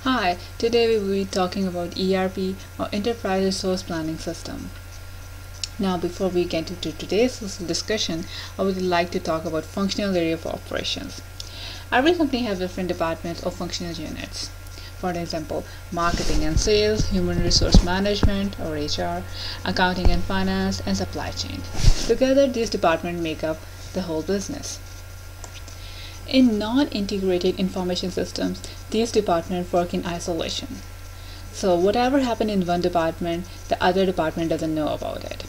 Hi, today we will be talking about ERP or Enterprise Resource Planning System. Now, before we get into today's discussion, I would like to talk about functional area of operations. Every company has different departments or functional units. For example, marketing and sales, human resource management or HR, accounting and finance, and supply chain. Together, these departments make up the whole business. In non-integrated information systems, these departments work in isolation. So whatever happened in one department, the other department doesn't know about it.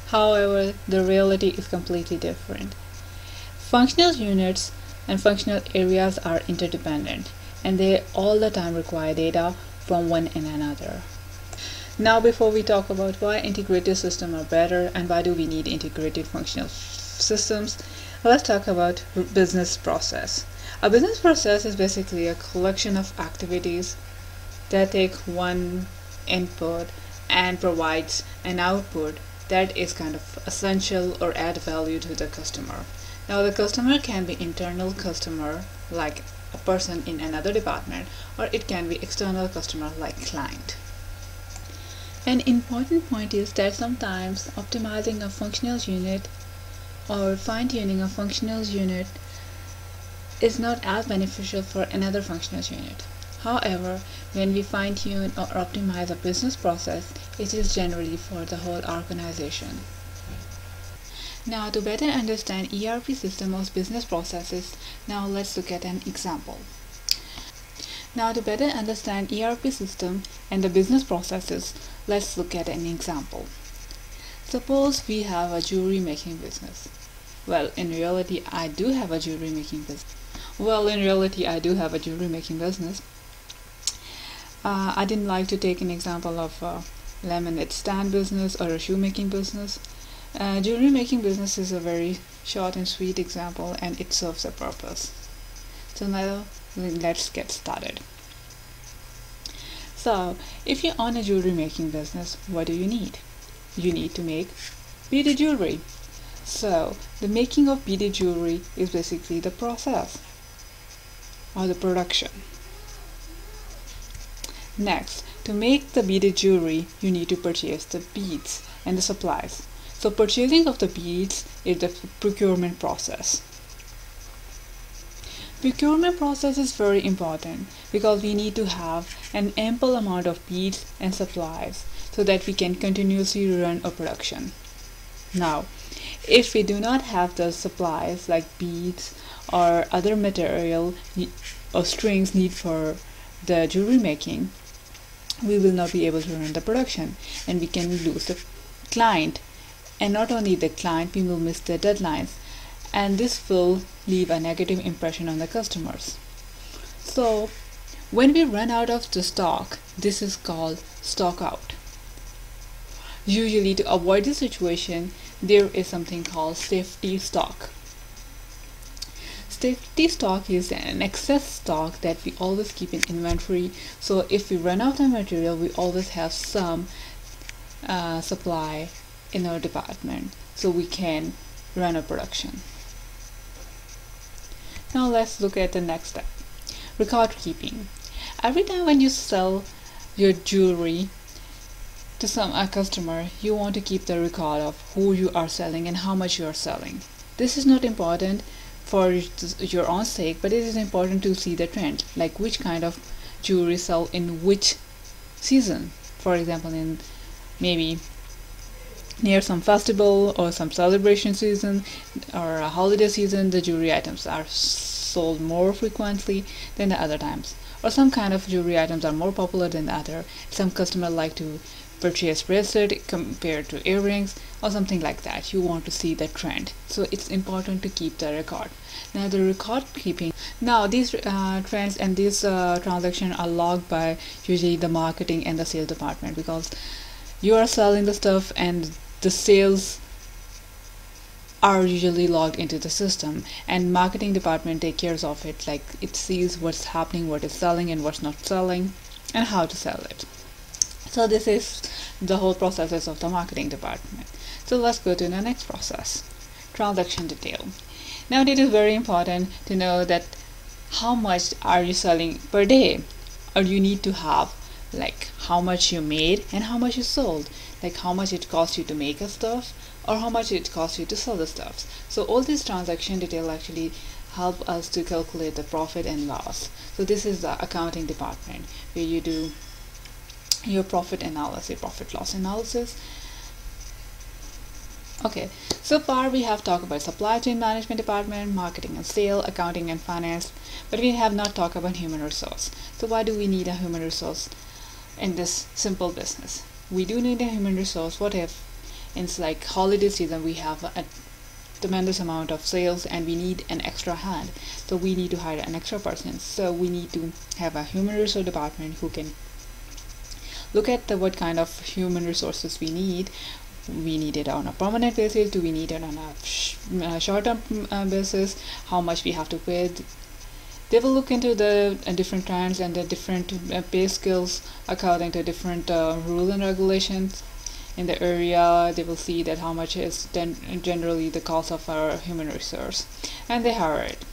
However, the reality is completely different. Functional units and functional areas are interdependent, and they all the time require data from one and another. Now, before we talk about why integrated systems are better and why do we need integrated functional systems, let's talk about business process. A business process is basically a collection of activities that take one input and provides an output that is kind of essential or add value to the customer. Now, the customer can be internal customer like a person in another department, or it can be external customer like client. An important point is that sometimes optimizing a functional unit or fine-tuning a functional unit is not as beneficial for another functional unit. However, when we fine-tune or optimize a business process, it is generally for the whole organization. Now, to better understand ERP system or business processes, now let's look at an example. Now, to better understand ERP system and the business processes, let's look at an example. Suppose we have a jewelry making business. Well, in reality, I do have a jewelry making business. I didn't like to take an example of a lemonade stand business or a shoe making business. Jewelry making business is a very short and sweet example, and it serves a purpose. So now let's get started. So, if you own a jewelry making business, what do you need? You need to make beaded jewelry. So, the making of beaded jewelry is basically the process or the production. Next, to make the beaded jewelry, you need to purchase the beads and the supplies. So, purchasing of the beads is the procurement process. Procurement process is very important because we need to have an ample amount of beads and supplies so that we can continuously run a production. Now, if we do not have the supplies like beads or other material or strings needed for the jewelry making, we will not be able to run the production and we can lose the client. And not only the client, we will miss the deadlines, and this will leave a negative impression on the customers. So, when we run out of the stock, this is called stock out. Usually, to avoid this situation, there is something called safety stock. Safety stock is an excess stock that we always keep in inventory. So, if we run out of material, we always have some supply in our department so we can run a production. Now let's look at the next step. Record keeping. Every time when you sell your jewelry to a customer, you want to keep the record of who you are selling and how much you are selling. This is not important for your own sake, but it is important to see the trend, like which kind of jewelry sell in which season. For example, in maybe near some festival or some celebration season or a holiday season, the jewelry items are sold more frequently than the other times, or some kind of jewelry items are more popular than the other. Some customers like to purchase bracelet compared to earrings or something like that. You want to see the trend, so it's important to keep the record. Now, the record keeping, now these trends and these transactions are logged by usually the marketing and the sales department, because you are selling the stuff and the sales are usually logged into the system, and marketing department take care of it, like it sees what's happening, what is selling and what's not selling, and how to sell it. So this is the whole processes of the marketing department. So let's go to the next process, transaction detail. Now, it is very important to know that how much are you selling per day or you need to have like how much you made and how much you sold, like how much it cost you to make a stuff or how much it costs you to sell the stuffs. So all these transaction detail actually help us to calculate the profit and loss. So this is the accounting department where you do your profit analysis, profit loss analysis. Okay, so far we have talked about supply chain management department, marketing and sale, accounting and finance, but we have not talked about human resource. So why do we need a human resource in this simple business? We do need a human resource. What if it's like holiday season, we have a tremendous amount of sales and we need an extra hand, so we need to hire an extra person. So we need to have a human resource department who can look at what kind of human resources we need. We need it on a permanent basis, do we need it on a short-term basis, how much we have to pay. They will look into the different trends and the different pay skills according to different rules and regulations in the area. They will see that how much is generally the cost of our human resource, and they hire it.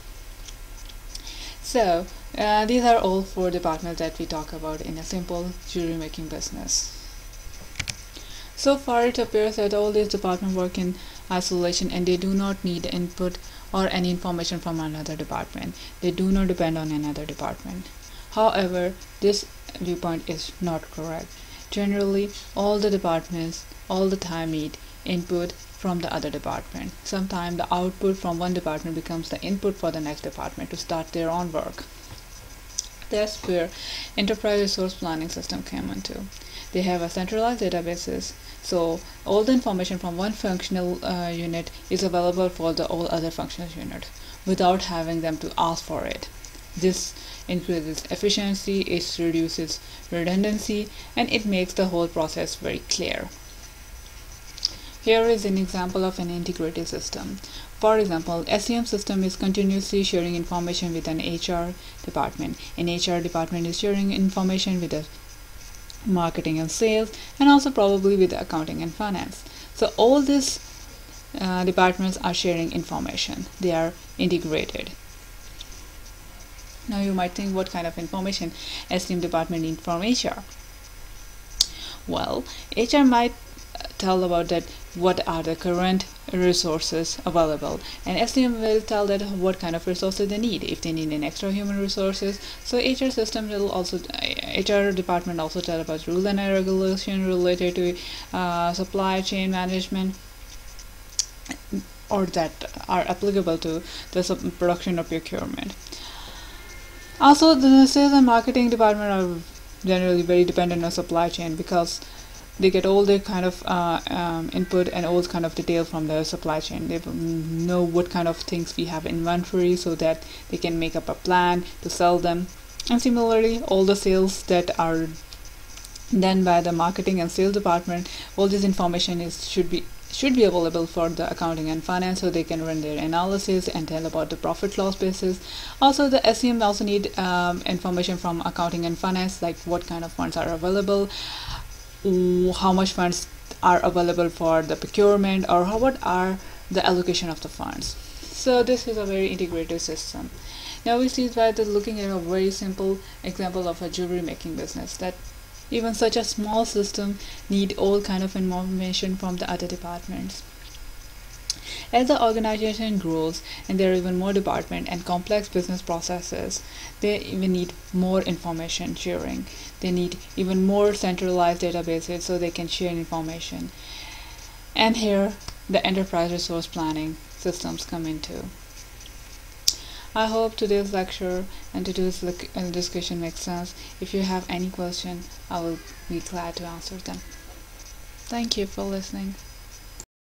So these are all four departments that we talk about in a simple jewelry making business. So far it appears that all these departments work in isolation and they do not need input or any information from another department. They do not depend on another department. However, this viewpoint is not correct. Generally, all the departments all the time need input from the other department. Sometimes the output from one department becomes the input for the next department to start their own work. That's where enterprise resource planning system came into. They have a centralized databases, so all the information from one functional unit is available for the all other functional unit without having them to ask for it. This increases efficiency, it reduces redundancy, and it makes the whole process very clear. Here is an example of an integrated system. For example, SCM system is continuously sharing information with an HR department. An HR department is sharing information with the marketing and sales, and also probably with accounting and finance. So all these departments are sharing information. They are integrated. Now you might think, what kind of information SCM department needs from HR? Well, HR might tell about that what are the current resources available, and SCM will tell that what kind of resources they need, if they need an extra human resources. So HR system will also, HR department also tell about rule and regulation related to supply chain management or that are applicable to the production or procurement. Also, the sales and marketing department are generally very dependent on supply chain because they get all the kind of input and all kind of detail from the supply chain. They know what kind of things we have inventory so that they can make up a plan to sell them. And similarly, all the sales that are done by the marketing and sales department, all this information should be available for the accounting and finance, so they can run their analysis and tell about the profit loss basis. Also, the SCM also need information from accounting and finance, like what kind of funds are available, how much funds are available for the procurement, or what are the allocation of the funds. So this is a very integrated system. Now we see that looking at a very simple example of a jewelry making business, that even such a small system need all kind of information from the other departments. As the organization grows and there are even more departments and complex business processes, they even need more information sharing. They need even more centralized databases so they can share information. And here the enterprise resource planning systems come into. I hope today's lecture and today's discussion makes sense. If you have any question, I will be glad to answer them. Thank you for listening.